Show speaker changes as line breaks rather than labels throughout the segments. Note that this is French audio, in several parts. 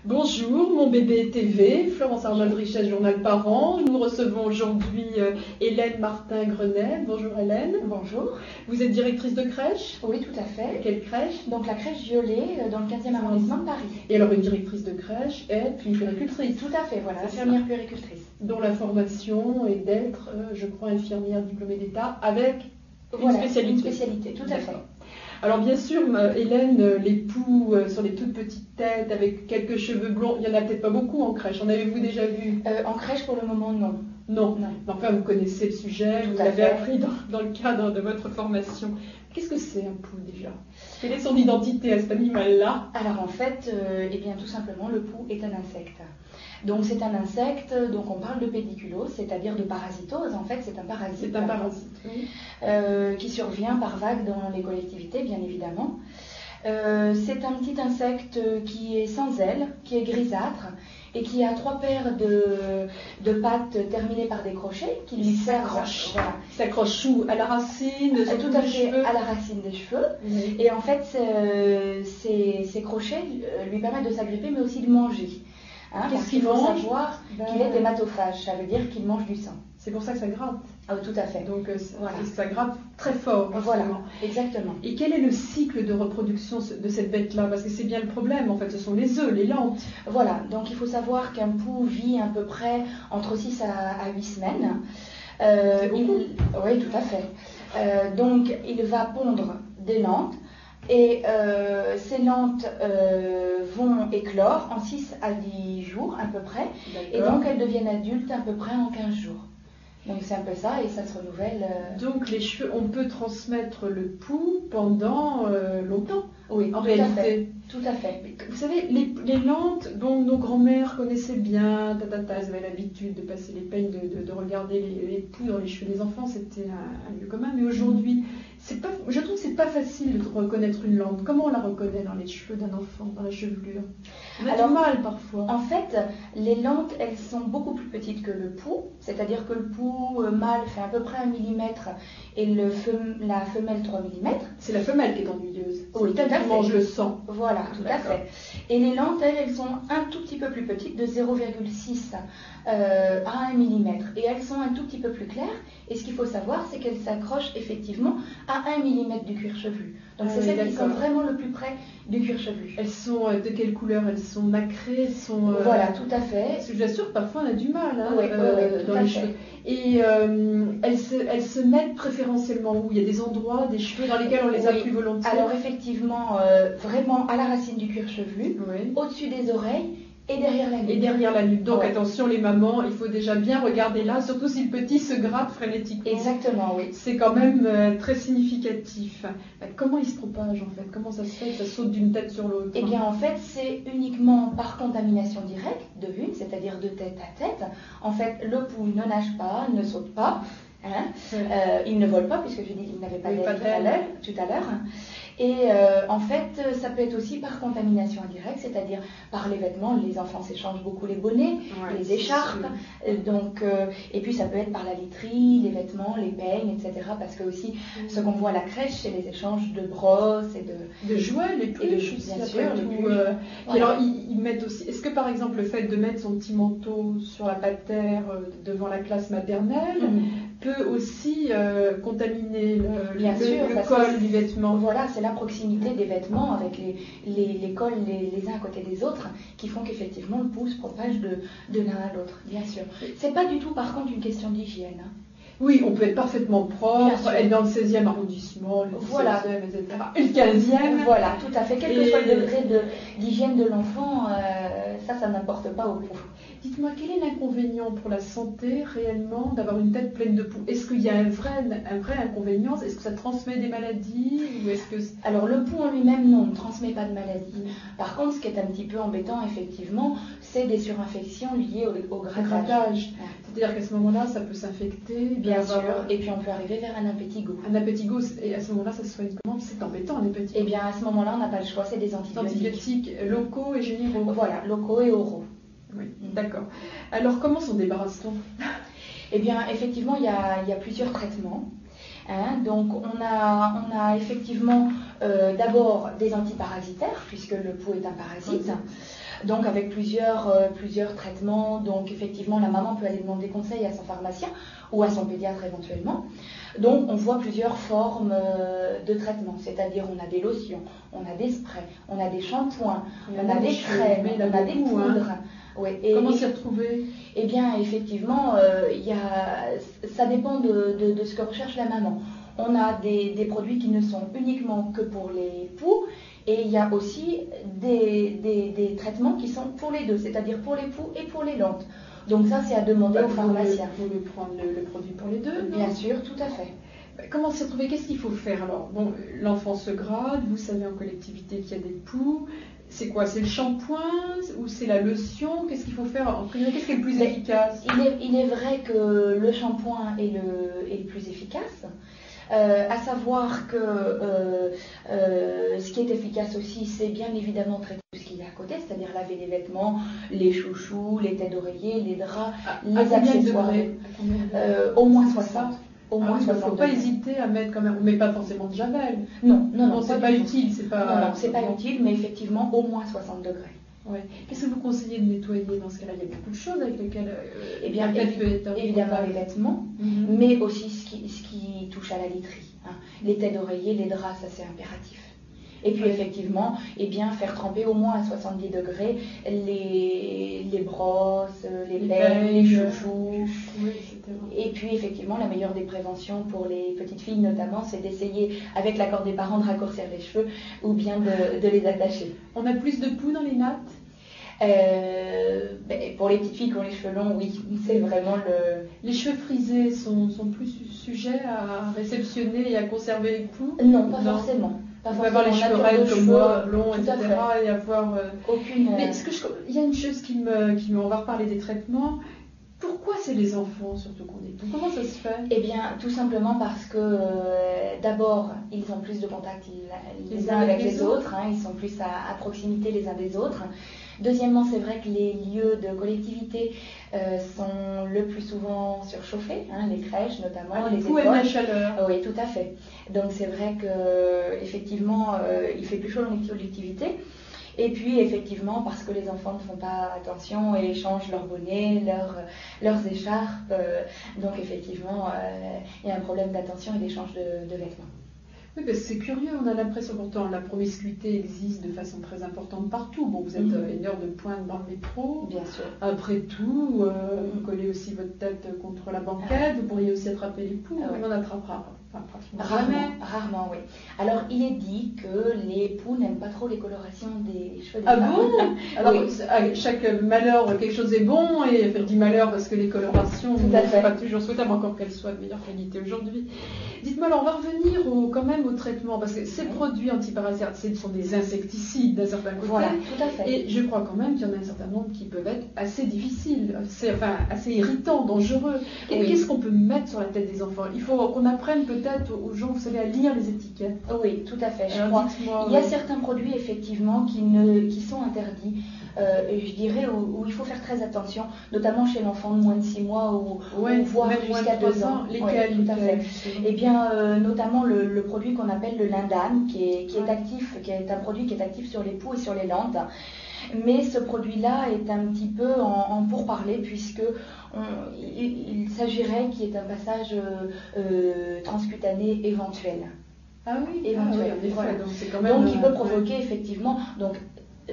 Bonjour, mon bébé TV, Florence Arnold Richesse, Journal Parents. Nous recevons aujourd'hui Hélène Martin-Grenet. Bonjour Hélène.
Bonjour.
Vous êtes directrice de crèche?
Oui, tout à fait.
Quelle crèche?
Donc la crèche Violet dans le 15e arrondissement de Paris.
Et alors une directrice de crèche est une puéricultrice?
Tout à fait, voilà, infirmière puéricultrice.
Dont la formation est d'être, je crois, infirmière diplômée d'État avec
une
spécialité.
Tout à fait.
Alors bien sûr, Hélène, les poux sur les toutes petites têtes avec quelques cheveux blonds, il n'y en a peut-être pas beaucoup en crèche. En avez-vous déjà vu?
En crèche, pour le moment, non.
Non. Enfin, vous connaissez le sujet, vous l'avez appris dans le cadre de votre formation. Qu'est-ce que c'est un pou déjà? Quelle est son identité à cet animal-là?
Alors en fait, tout simplement, le pou est un insecte. Donc c'est un insecte, donc on parle de pédiculose, c'est-à-dire de parasitose. En fait, c'est un parasite.
C'est un parasite, oui.
Qui survient par vagues dans les collectivités, bien évidemment. C'est un petit insecte qui est sans ailes, qui est grisâtre et qui a 3 paires de pattes terminées par des crochets qui lui
s'accrochent. Voilà. S'accroche où? À la racine,
tout à fait à la racine des cheveux. Oui. Et en fait, ces crochets lui permettent de s'agripper, mais aussi de manger. Parce qu'il faut savoir qu'il est hématophage, ça veut dire qu'il mange du sang.
C'est pour ça que ça gratte.
Ah, tout à fait.
Donc voilà. Ça gratte très fort.
Voilà, exactement.
Et quel est le cycle de reproduction de cette bête-là? Parce que c'est bien le problème, en fait, ce sont les œufs, les lentes.
Voilà, donc il faut savoir qu'un pou vit à peu près entre 6 à 8 semaines. Oui, tout à fait. Donc il va pondre des lentes. Et ces lentes vont éclore en 6 à 10 jours à peu près. Et donc elles deviennent adultes à peu près en 15 jours. Donc c'est un peu ça et ça se renouvelle.
Donc les cheveux, on peut transmettre le pou pendant longtemps.
Oui,
en réalité.
Tout à fait.
Vous savez, les lentes dont nos grands-mères connaissaient bien, elles avaient l'habitude de passer les peines de regarder les poux dans les cheveux des enfants, c'était un lieu commun. Mais aujourd'hui, je trouve que c'est pas facile de reconnaître une lente. Comment on la reconnaît dans les cheveux d'un enfant, dans la chevelure? On a du mal parfois.
En fait, les lentes, elles sont beaucoup plus petites que le pou, c'est-à-dire que le pou mâle fait à peu près 1 millimètre et la femelle 3 millimètres.
C'est la femelle qui est ennuyeuse.
Oui, tout à fait.
Qui mange le sang.
Voilà, tout à fait. Et les lentes, elles sont un tout petit peu plus petites, de 0,6 à 1 millimètre. Et elles sont un tout petit peu plus claires. Et ce qu'il faut savoir, c'est qu'elles s'accrochent effectivement à 1 millimètre du cuir chevelu. Donc c'est celles qui sont vraiment le plus près du cuir chevelu.
Elles sont de quelle couleur? Elles sont nacrées, elles sont...
Voilà, tout à fait.
Parce que je vous assure, parfois on a du mal
dans les cheveux.
Et elles se mettent préférentiellement où? Il y a des endroits, des cheveux dans lesquels on les a plus volontiers?
Alors effectivement, vraiment à la racine du cuir chevelu, au-dessus des oreilles, et derrière la nuque.
Donc attention les mamans, il faut déjà bien regarder là, surtout si le petit se gratte frénétiquement.
Exactement, oui.
C'est quand même très significatif. Comment il se propage en fait? Comment ça se fait que ça saute d'une tête sur l'autre?
Eh bien en fait, c'est uniquement par contamination directe de une, c'est-à-dire de tête à tête. En fait, le pou ne nage pas, ne saute pas. Il ne vole pas, puisque je dis qu'il n'avait pas d'aile tout à l'heure. Et en fait, ça peut être aussi par contamination indirecte, c'est-à-dire par les vêtements. Les enfants s'échangent beaucoup les bonnets, les écharpes, et puis ça peut être par la literie, les vêtements, les peignes, etc. Parce que aussi, ce qu'on voit à la crèche, c'est les échanges de brosses et
de jouets, les pluches,
bien sûr.
Alors, ils mettent aussi... Est-ce que par exemple, le fait de mettre son petit manteau sur la patère devant la classe maternelle peut aussi contaminer le col du vêtement?
Voilà, c'est la proximité des vêtements avec les cols les uns à côté des autres qui font qu'effectivement le pou se propage de l'un à l'autre, bien sûr. C'est pas du tout par contre une question d'hygiène.
Oui, on peut être parfaitement propre, être dans le 16e arrondissement, le 17e, etc. Et le 15e.
Voilà, tout à fait. Quel que soit le degré d'hygiène de l'enfant, ça n'importe pas au pou.
Dites-moi, quel est l'inconvénient pour la santé réellement d'avoir une tête pleine de poux? Est-ce qu'il y a un vrai inconvénient? Est-ce que ça transmet des maladies ou est-ce que...
Alors le pou en lui-même, non, ne transmet pas de maladies. Par contre, ce qui est un petit peu embêtant, effectivement, c'est des surinfections liées au grattage.
C'est-à-dire qu'à ce moment-là, ça peut s'infecter.
Bien sûr, et puis on peut arriver vers un impétigo.
Un impétigo, et à ce moment-là, ça se soigne comment? C'est embêtant, un impétigo.
Eh bien, à ce moment-là, on n'a pas le choix, c'est des antibiotiques.
Antibiotiques locaux et généraux.
Voilà, locaux et oraux.
Oui, d'accord. Alors, comment s'en débarrasse-t-on?
Eh bien, effectivement, il y a plusieurs traitements. Donc, on a effectivement d'abord des antiparasitaires, puisque le pouls est un parasite. Donc avec plusieurs traitements, donc effectivement la maman peut aller demander conseil à son pharmacien ou à son pédiatre éventuellement. Donc on voit plusieurs formes de traitement, c'est-à-dire on a des lotions, on a des sprays, on a des shampoings, on a des crèmes, on a des poudres.
Oui. Comment s'y retrouver?
Eh bien effectivement, ça dépend de ce que recherche la maman. On a des produits qui ne sont uniquement que pour les poux. Et il y a aussi des traitements qui sont pour les deux, c'est-à-dire pour les poux et pour les lentes. Donc ça, c'est à demander au pharmacien.
Vous pouvez prendre le produit pour les deux, non?
Bien sûr, tout à fait.
Comment s'y retrouver? Qu'est-ce qu'il faut faire alors? Bon, l'enfant se grade, vous savez en collectivité qu'il y a des poux. C'est quoi? C'est le shampoing ou c'est la lotion? Qu'est-ce qu'il faut faire en priorité? Qu'est-ce qui est le plus efficace?
Il est vrai que le shampoing est le plus efficace. À savoir que ce qui est efficace aussi, c'est bien évidemment traiter tout ce qu'il y a à côté, c'est-à-dire laver les vêtements, les chouchous, les têtes d'oreiller, les draps, les accessoires. Au moins 60.
Au moins, il ne faut pas hésiter à mettre quand même. On ne met pas forcément de javel.
Non,
c'est pas utile.
Non, c'est pas utile, mais effectivement au moins 60 degrés.
Ouais. Qu'est-ce que vous conseillez de nettoyer dans ce cas-là? Il y a beaucoup de choses avec lesquelles
évidemment les vêtements, mais aussi ce qui touche à la literie. Hein. Les têtes d'oreiller, les draps, ça c'est impératif. Et puis effectivement, faire tremper au moins à 70 degrés les brosses, les peignes, les chouchous. Et puis effectivement, la meilleure des préventions pour les petites filles notamment, c'est d'essayer avec l'accord des parents de raccourcir les cheveux ou bien de les attacher.
On a plus de poux dans les nattes?
Pour les petites filles qui ont les cheveux longs, oui, c'est vraiment
Les cheveux frisés sont plus sujets à réceptionner et à conserver les poux?
Non, pas forcément.
On peut avoir les cheveux raides comme moi, blonds, etc. et avoir
aucune.
Mais il y a une chose on va reparler des traitements. Pourquoi c'est les enfants surtout qu'on est poux? Comment ça se fait?
Eh bien, tout simplement parce que d'abord, ils ont plus de contact les uns avec les autres, hein, ils sont plus à proximité les uns des autres. Deuxièmement, c'est vrai que les lieux de collectivité sont le plus souvent surchauffés, hein, les crèches notamment, les écoles.
Aiment la chaleur.
Oui, tout à fait. Donc c'est vrai que effectivement, il fait plus chaud dans les collectivités. Et puis effectivement, parce que les enfants ne font pas attention et changent leur bonnet, leurs écharpes, donc effectivement, il y a un problème d'attention et d'échange de vêtements.
Oui, parce que c'est curieux, on a l'impression pourtant la promiscuité existe de façon très importante partout. Bon, vous êtes une heure de pointe dans le métro.
Bien sûr.
Après tout, vous collez aussi votre tête contre la banquette, vous pourriez aussi attraper les poux, mais on attrapera
Rarement, oui. Alors, il est dit que les poux n'aiment pas trop les colorations des cheveux des
femmes.
Ah
bon? Alors, chaque malheur, quelque chose est bon, et elle dit malheur parce que les colorations ne sont pas toujours souhaitables, encore qu'elles soient de meilleure qualité aujourd'hui. Dites-moi, alors, on va revenir quand même au traitement, parce que ces produits antiparasitaires, ce sont des insecticides d'un certain côté.
Voilà, tout à fait.
Et je crois quand même qu'il y en a un certain nombre qui peuvent être assez difficiles, assez irritants, dangereux. Et qu'est-ce qu'on peut mettre sur la tête des enfants? Il faut qu'on apprenne peut-être aux gens, vous savez, à lire les étiquettes.
Oui, tout à fait. Il y a certains produits, effectivement, qui sont interdits. Je dirais où il faut faire très attention, notamment chez l'enfant de moins de 6 mois ou voire jusqu'à 2 ans.
Lesquels?
Tout à fait. Eh bien, notamment le produit qu'on appelle le lindane, qui est actif, qui est un produit qui est actif sur les poux et sur les lentes. Mais ce produit-là est un petit peu en pourparlers, puisque il s'agirait qu'il y ait un passage transcutané éventuel.
Ah oui,
éventuel.
En effet,
voilà. Donc il peut provoquer effectivement,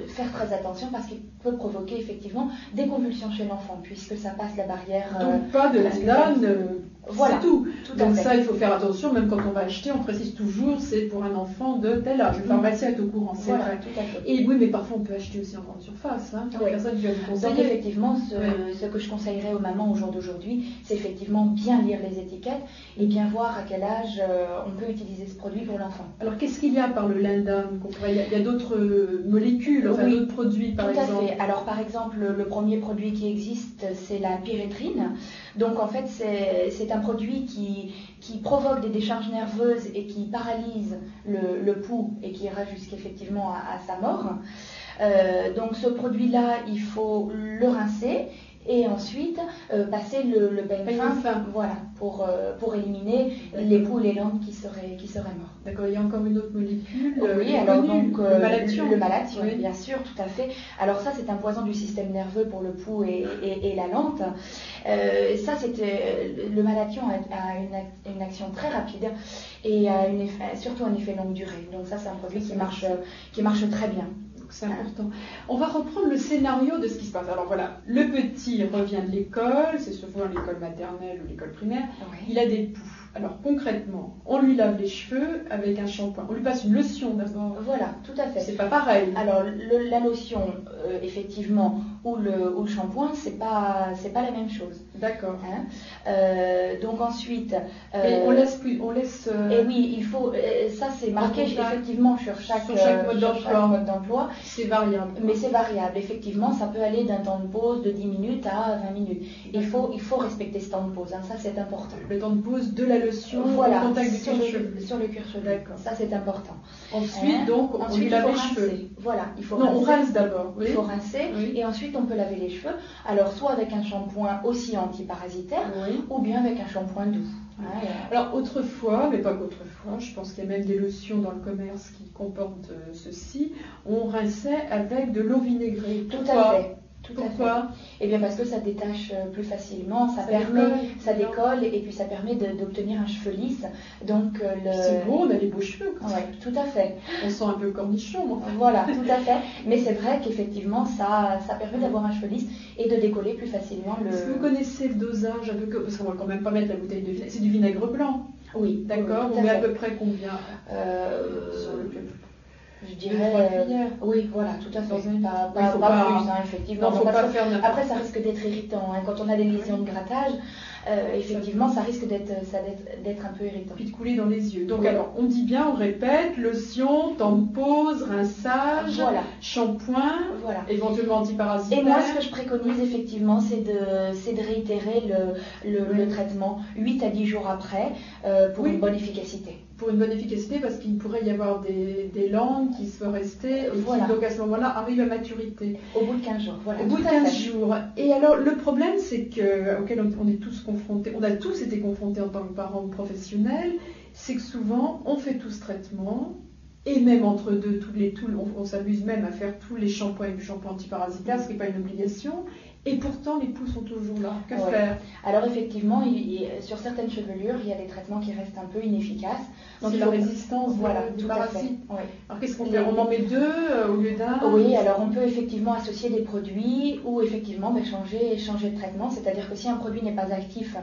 faire très attention parce qu'il peut provoquer effectivement des convulsions chez l'enfant, puisque ça passe la barrière.
Donc pas de lindane.
Voilà,
c'est tout. Donc ça, il faut faire attention, même quand on va acheter, on précise toujours, c'est pour un enfant de tel âge. Le pharmacien est au courant, c'est vrai.
Tout à fait.
Et oui, mais parfois on peut acheter aussi en grande surface. Hein, personne vient vous conseiller.
Donc effectivement, ce que je conseillerais aux mamans au jour d'aujourd'hui, c'est effectivement bien lire les étiquettes et bien voir à quel âge on peut utiliser ce produit pour l'enfant.
Alors qu'est-ce qu'il y a par le lindane? Il y a d'autres molécules, d'autres produits par exemple.
Tout à fait. Alors par exemple, le premier produit qui existe, c'est la pyrétrine. Donc en fait, c'est un produit qui provoque des décharges nerveuses et qui paralyse le pouls et qui ira jusqu'effectivement à sa mort. Donc ce produit-là, il faut le rincer Et ensuite, passer le peigne fin, voilà, pour éliminer les poux et les lampes qui seraient morts.
D'accord, il y a encore une autre molécule.
Oui, alors donc
le malathion.
Le malathion, oui. Bien sûr, tout à fait. Alors ça, c'est un poison du système nerveux pour le pouls et la lampe. Le malathion a une action très rapide et a surtout un effet longue durée. Donc ça, c'est un produit qui marche très bien.
C'est important. On va reprendre le scénario de ce qui se passe. Alors voilà, le petit revient de l'école, c'est souvent l'école maternelle ou l'école primaire, oui. Il a des poux. Alors concrètement, on lui lave les cheveux avec un shampoing. On lui passe une lotion d'abord.
Voilà, tout à fait.
C'est pas pareil.
Alors la lotion, effectivement, ou le shampoing, c'est pas la même chose.
D'accord.
Hein, donc ensuite.
Mais on laisse.
Et oui, il faut. Ça c'est marqué effectivement sur chaque mode d'emploi.
C'est variable.
Mais c'est variable. Effectivement, ça peut aller d'un temps de pause de 10 minutes à 20 minutes. Il faut respecter ce temps de pause. Hein, ça c'est important.
Le temps de pause de la lotion
voilà,
au contact du
cuir-chevelu. Sur le cuir-chevelu.
D'accord.
Ça c'est important.
Ensuite, donc, on lui lave les cheveux.
Voilà, il faut rincer.
On rince d'abord.
Il faut rincer et ensuite on peut laver les cheveux. Alors soit avec un shampoing aussi antiparasitaire ou bien avec un shampoing doux.
Alors autrefois, mais pas qu'autrefois, je pense qu'il y a même des lotions dans le commerce qui comportent ceci, on rinçait avec de l'eau vinaigrée.
Tout à fait.
Pourquoi ?
Eh bien parce que ça détache plus facilement, ça décolle et puis ça permet d'obtenir un cheveu lisse. Donc
c'est beau, on a des beaux cheveux.
Oui, tout à fait.
On sent un peu cornichon. Moi.
Voilà, tout à fait. Mais c'est vrai qu'effectivement ça permet d'avoir un cheveu lisse et de décoller plus facilement le.
Est-ce que vous connaissez le dosage un peu parce qu'on va quand même pas mettre la bouteille de vinaigre. C'est du vinaigre blanc.
Oui,
d'accord.
Oui,
on met à peu près combien sur le
je dirais. Oui, voilà, tout à fait. Pas plus, hein, effectivement.
Non, faut pas faire
après, ça risque d'être irritant. Hein. Quand on a des lésions de grattage, effectivement, ça risque d'être un peu irritant.
Puis de couler dans les yeux. Donc, alors, on dit bien, on répète lotion, temps de pause, rinçage, shampoing, éventuellement antiparasitaire.
Et moi, ce que je préconise, effectivement, c'est de réitérer le traitement 8 à 10 jours après pour une bonne efficacité.
Pour une bonne efficacité, parce qu'il pourrait y avoir des langues qui se rester et qui, donc à ce moment-là, arrivent à maturité.
Au bout de 15 jours, voilà.
Au bout de 15 jours. Et alors, le problème, c'est auquel on est tous confrontés, on a tous été confrontés en tant que parents professionnels, c'est que souvent, on fait tout ce traitement, et même entre deux, on s'amuse même à faire tous les shampoings et du shampoing antiparasitaire, ce qui n'est pas une obligation. Et pourtant, les poux sont toujours là. Que faire ?
Alors effectivement, sur certaines chevelures, il y a des traitements qui restent un peu inefficaces.
Donc la résistance du parasite. Alors qu'est-ce qu'on fait ? On en met 2 au lieu d'un ?
Oui, alors on peut effectivement associer des produits ou effectivement changer de traitement. C'est-à-dire que si un produit n'est pas actif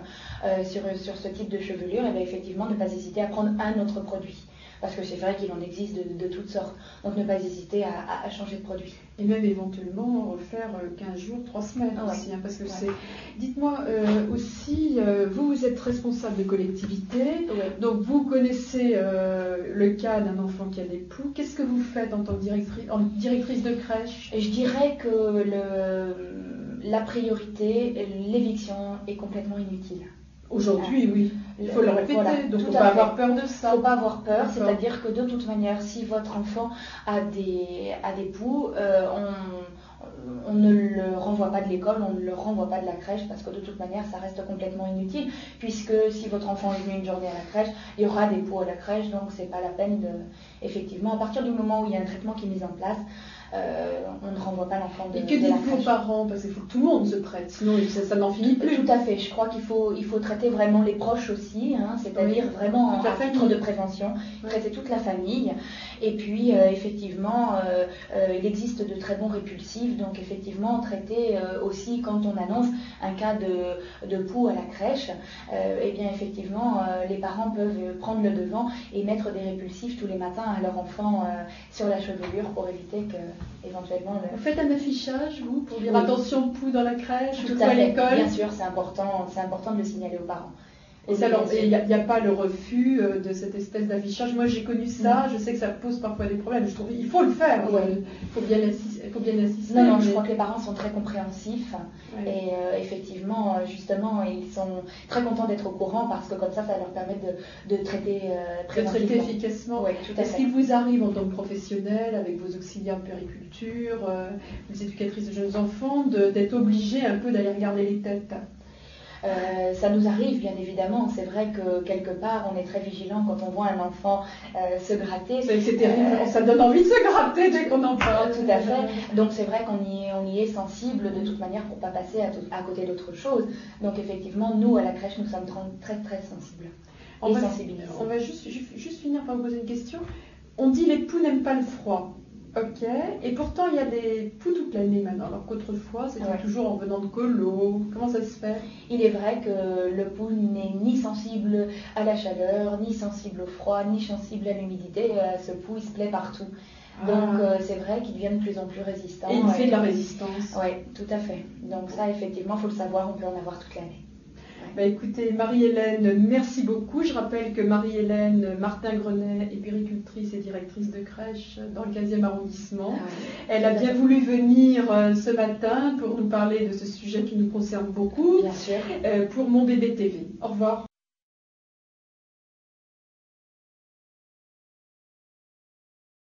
sur ce type de chevelure, et bien effectivement ne pas hésiter à prendre un autre produit. Parce que c'est vrai qu'il en existe de toutes sortes. Donc ne pas hésiter à changer de produit.
Et même éventuellement refaire 15 jours, 3 semaines aussi. Hein, parce que c'est. Dites-moi aussi, vous êtes responsable de collectivité. Donc vous connaissez le cas d'un enfant qui a des poux. Qu'est-ce que vous faites en tant que directrice de crèche ?
Je dirais que la priorité, l'éviction est complètement inutile.
Aujourd'hui, oui. Il faut le répéter. Donc, il ne faut pas avoir peur de ça.
Il ne faut pas avoir peur. C'est-à-dire que de toute manière, si votre enfant a des poux, on ne le renvoie pas de l'école, on ne le renvoie pas de la crèche parce que de toute manière, ça reste complètement inutile. Puisque si votre enfant est venu une journée à la crèche, il y aura des poux à la crèche. Donc, ce n'est pas la peine de. Effectivement, à partir du moment où il y a un traitement qui est mis en place, on ne renvoie pas l'enfant de la crèche.
Et que dites-vous aux parents ? Parce qu'il faut que tout le monde se traite, sinon ça n'en finit plus.
Tout à fait. Je crois qu'il faut traiter vraiment les proches aussi, hein, c'est-à-dire vraiment à titre de prévention, traiter toute la famille. Et puis, effectivement, il existe de très bons répulsifs, donc effectivement, traiter aussi quand on annonce un cas de poux à la crèche, eh bien, effectivement, les parents peuvent prendre le devant et mettre des répulsifs tous les matins à leur enfant sur la chevelure pour éviter que éventuellement
Vous faites un affichage, vous, pour dire attention poux dans la crèche,
tout
à l'école ?
Bien sûr, c'est important de le signaler aux parents.
Et il n'y a pas le refus de cette espèce d'affichage. Moi, j'ai connu ça, je sais que ça pose parfois des problèmes. Je trouve qu'il faut le faire, il faut bien assister.
Non, je crois que les parents sont très compréhensifs. Et effectivement, justement, ils sont très contents d'être au courant parce que comme ça leur permet de traiter
efficacement.
Oui, tout à fait.
Est-ce qu'il vous arrive en tant que professionnel, avec vos auxiliaires de périculture, les éducatrices de jeunes enfants, d'être obligé un peu d'aller regarder les têtes?
Ça nous arrive bien évidemment, c'est vrai que quelque part on est très vigilant quand on voit un enfant se gratter.
C'est terrible, ça donne envie de se gratter dès qu'on en parle.
Tout à fait, donc c'est vrai qu'on y est sensible de toute manière pour ne pas passer à côté d'autre chose. Donc effectivement, nous à la crèche, nous sommes très très sensibles et sensibilisés.
On va juste finir par vous poser une question. On dit les poux n'aiment pas le froid. Ok, et pourtant il y a des poux toute l'année maintenant, alors qu'autrefois c'était toujours en venant de colo. Comment ça se fait?
Il est vrai que le pou n'est ni sensible à la chaleur, ni sensible au froid, ni sensible à l'humidité. Ce pou il se plaît partout. Donc c'est vrai qu'il devient de plus en plus résistant.
Et il fait de la résistance.
Oui, tout à fait. Donc ça effectivement, il faut le savoir, on peut en avoir toute l'année.
Écoutez, Marie-Hélène, merci beaucoup. Je rappelle que Marie-Hélène Martin-Grenet est puéricultrice et directrice de crèche dans le 15e arrondissement. Elle a bien voulu venir ce matin pour nous parler de ce sujet qui nous concerne beaucoup.
Bien sûr.
Pour Mon Bébé TV. Au revoir.